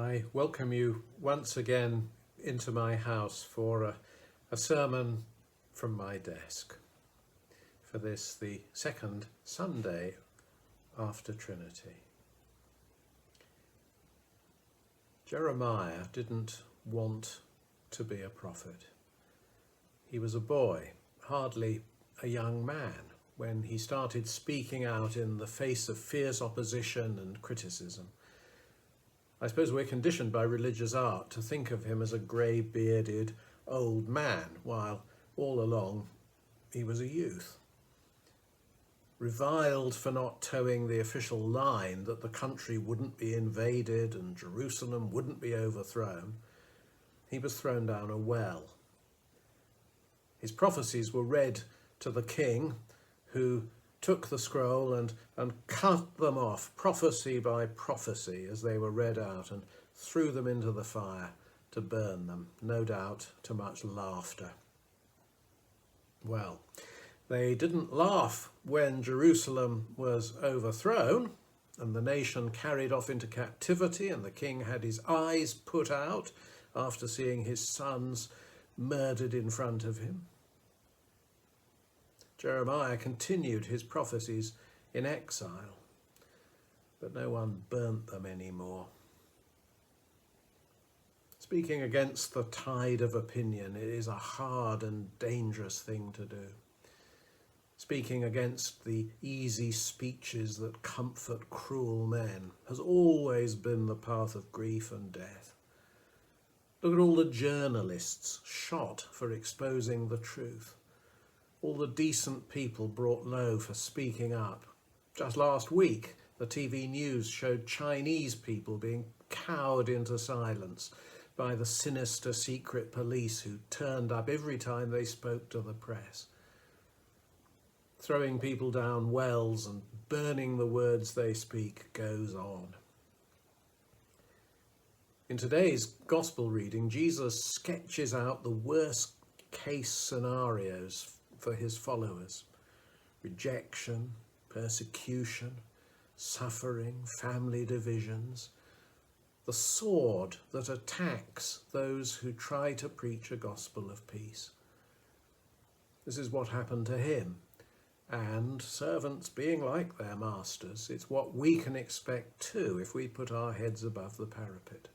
I welcome you once again into my house for a sermon from my desk. For this, the second Sunday after Trinity. Jeremiah didn't want to be a prophet. He was a boy, hardly a young man, when he started speaking out in the face of fierce opposition and criticism. I suppose we're conditioned by religious art to think of him as a grey-bearded old man, while all along he was a youth. Reviled for not towing the official line that the country wouldn't be invaded and Jerusalem wouldn't be overthrown, he was thrown down a well. His prophecies were read to the king, who took the scroll and cut them off, prophecy by prophecy, as they were read out, and threw them into the fire to burn them, no doubt to much laughter. Well, they didn't laugh when Jerusalem was overthrown and the nation carried off into captivity, and the king had his eyes put out after seeing his sons murdered in front of him. Jeremiah continued his prophecies in exile, but no one burnt them anymore. Speaking against the tide of opinion is a hard and dangerous thing to do. Speaking against the easy speeches that comfort cruel men has always been the path of grief and death. Look at all the journalists shot for exposing the truth. All the decent people brought low for speaking up. Just last week, the TV news showed Chinese people being cowed into silence by the sinister secret police who turned up every time they spoke to the press. Throwing people down wells and burning the words they speak goes on. In today's gospel reading, Jesus sketches out the worst case scenarios for his followers: rejection, persecution, suffering, family divisions, the sword that attacks those who try to preach a gospel of peace. This is what happened to him, and servants being like their masters, it's what we can expect too if we put our heads above the parapet.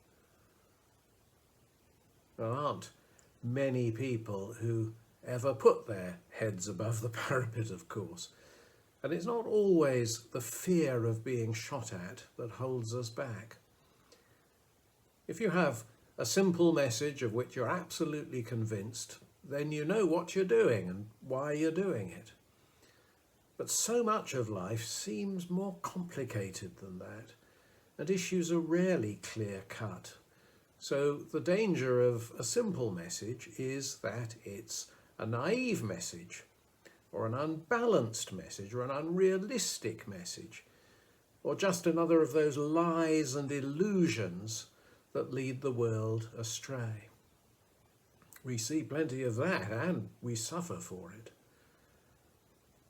There aren't many people who ever put their heads above the parapet, of course. And it's not always the fear of being shot at that holds us back. If you have a simple message of which you're absolutely convinced, then you know what you're doing and why you're doing it. But so much of life seems more complicated than that, and issues are rarely clear-cut. So the danger of a simple message is that it's a naive message, or an unbalanced message, or an unrealistic message, or just another of those lies and illusions that lead the world astray. We see plenty of that, and we suffer for it.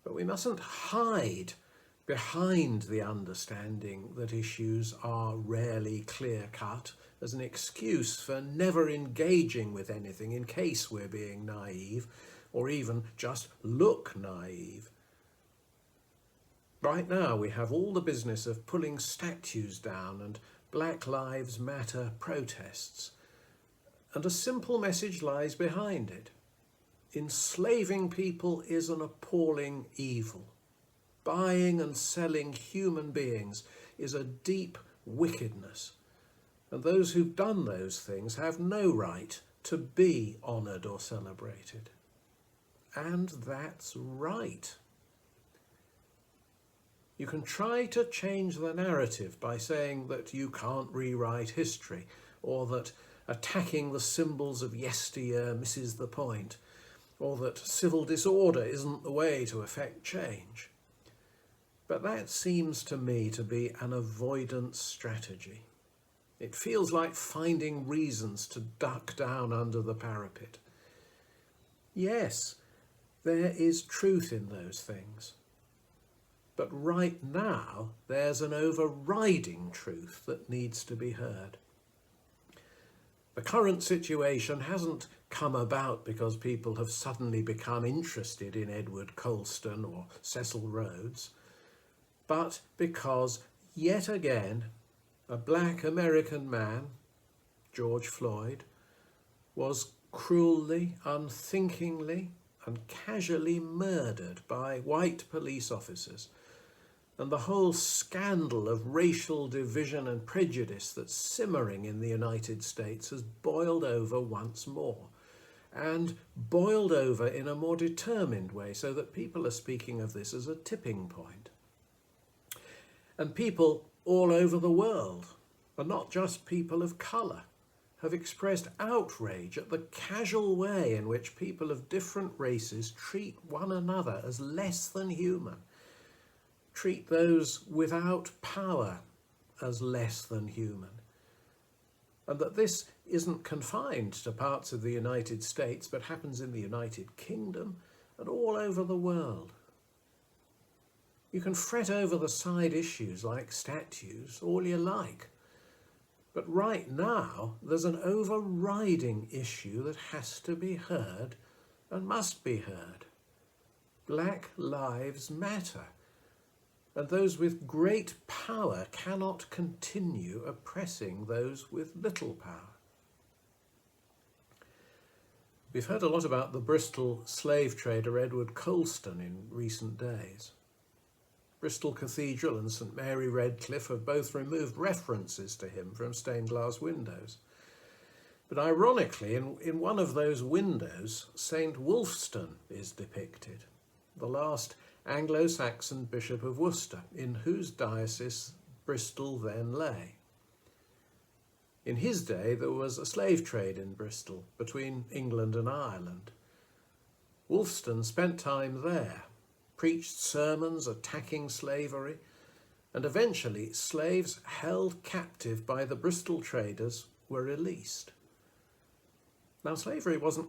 But we mustn't hide behind the understanding that issues are rarely clear-cut as an excuse for never engaging with anything in case we're being naive, or even just look naive. Right now we have all the business of pulling statues down and Black Lives Matter protests, and a simple message lies behind it. Enslaving people is an appalling evil. Buying and selling human beings is a deep wickedness, and those who've done those things have no right to be honoured or celebrated. And that's right. You can try to change the narrative by saying that you can't rewrite history, or that attacking the symbols of yesteryear misses the point, or that civil disorder isn't the way to effect change. But that seems to me to be an avoidance strategy. It feels like finding reasons to duck down under the parapet. Yes, there is truth in those things. But right now, there's an overriding truth that needs to be heard. The current situation hasn't come about because people have suddenly become interested in Edward Colston or Cecil Rhodes, but because yet again a black American man, George Floyd, was cruelly, unthinkingly and casually murdered by white police officers, and the whole scandal of racial division and prejudice that's simmering in the United States has boiled over once more, and boiled over in a more determined way, so that people are speaking of this as a tipping point. And people all over the world, and not just people of colour, have expressed outrage at the casual way in which people of different races treat one another as less than human, treat those without power as less than human, and that this isn't confined to parts of the United States, but happens in the United Kingdom and all over the world. You can fret over the side issues like statues all you like, but right now there's an overriding issue that has to be heard and must be heard. Black lives matter, and those with great power cannot continue oppressing those with little power. We've heard a lot about the Bristol slave trader Edward Colston in recent days. Bristol Cathedral and St Mary Redcliffe have both removed references to him from stained glass windows. But ironically, in one of those windows, St Wulfstan is depicted, the last Anglo-Saxon Bishop of Worcester, in whose diocese Bristol then lay. In his day, there was a slave trade in Bristol between England and Ireland. Wulfstan spent time there, preached sermons attacking slavery, and eventually slaves held captive by the Bristol traders were released. Now, slavery wasn't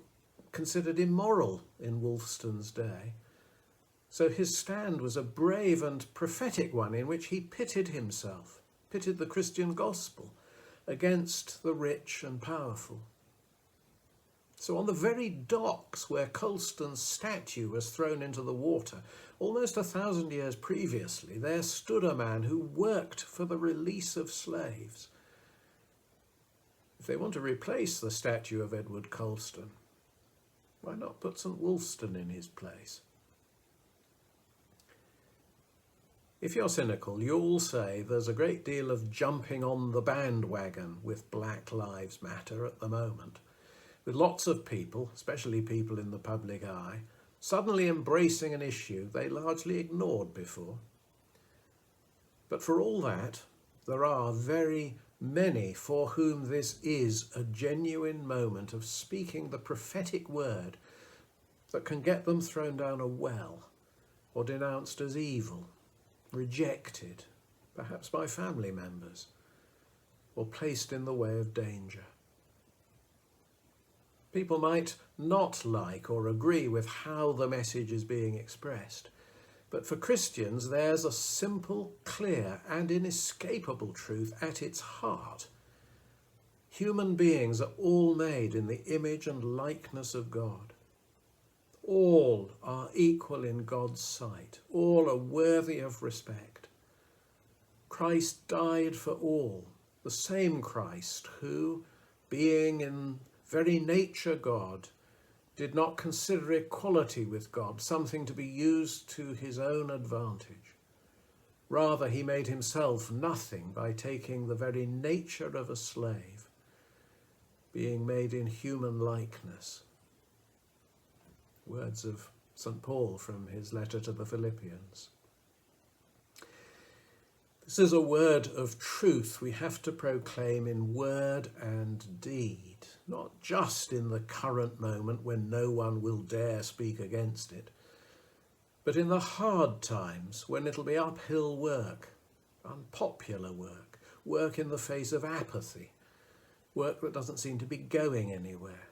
considered immoral in Wulfstan's day, so his stand was a brave and prophetic one in which he pitted himself, pitted the Christian gospel against the rich and powerful. So on the very docks where Colston's statue was thrown into the water, almost 1,000 years previously, there stood a man who worked for the release of slaves. If they want to replace the statue of Edward Colston, why not put St Wulfstan in his place? If you're cynical, you'll say there's a great deal of jumping on the bandwagon with Black Lives Matter at the moment, with lots of people, especially people in the public eye, suddenly embracing an issue they largely ignored before. But for all that, there are very many for whom this is a genuine moment of speaking the prophetic word that can get them thrown down a well or denounced as evil, rejected, perhaps by family members, or placed in the way of danger. People might not like or agree with how the message is being expressed, but for Christians there's a simple, clear and inescapable truth at its heart. Human beings are all made in the image and likeness of God. All are equal in God's sight. All are worthy of respect. Christ died for all, the same Christ who, being in very nature God, did not consider equality with God something to be used to his own advantage. Rather, he made himself nothing by taking the very nature of a slave, being made in human likeness. Words of St. Paul from his letter to the Philippians. This is a word of truth we have to proclaim in word and deed, not just in the current moment when no one will dare speak against it, but in the hard times when it'll be uphill work, unpopular work, work in the face of apathy, work that doesn't seem to be going anywhere.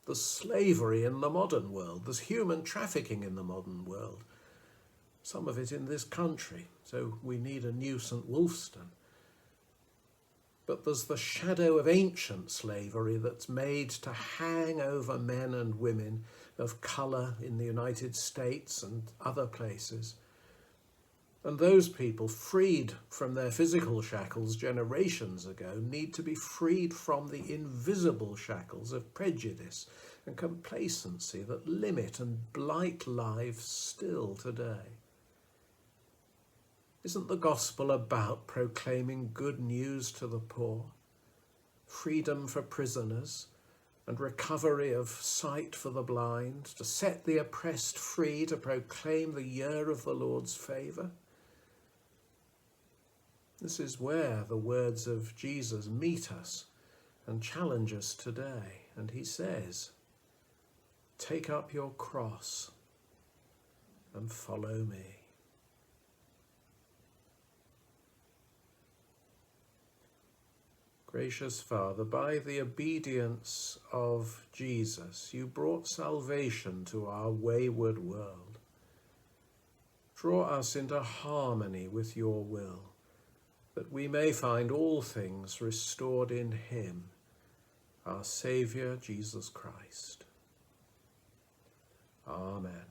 There's slavery in the modern world. There's human trafficking in the modern world. Some of it in this country. So we need a new St Wulfstan. but there's the shadow of ancient slavery that's made to hang over men and women of colour in the United States and other places. And those people, freed from their physical shackles generations ago, need to be freed from the invisible shackles of prejudice and complacency that limit and blight lives still today. Isn't the gospel about proclaiming good news to the poor, freedom for prisoners, and recovery of sight for the blind, to set the oppressed free, to proclaim the year of the Lord's favour? This is where the words of Jesus meet us and challenge us today. And he says, "Take up your cross and follow me." Gracious Father, by the obedience of Jesus, you brought salvation to our wayward world. Draw us into harmony with your will, that we may find all things restored in him, our Saviour, Jesus Christ. Amen.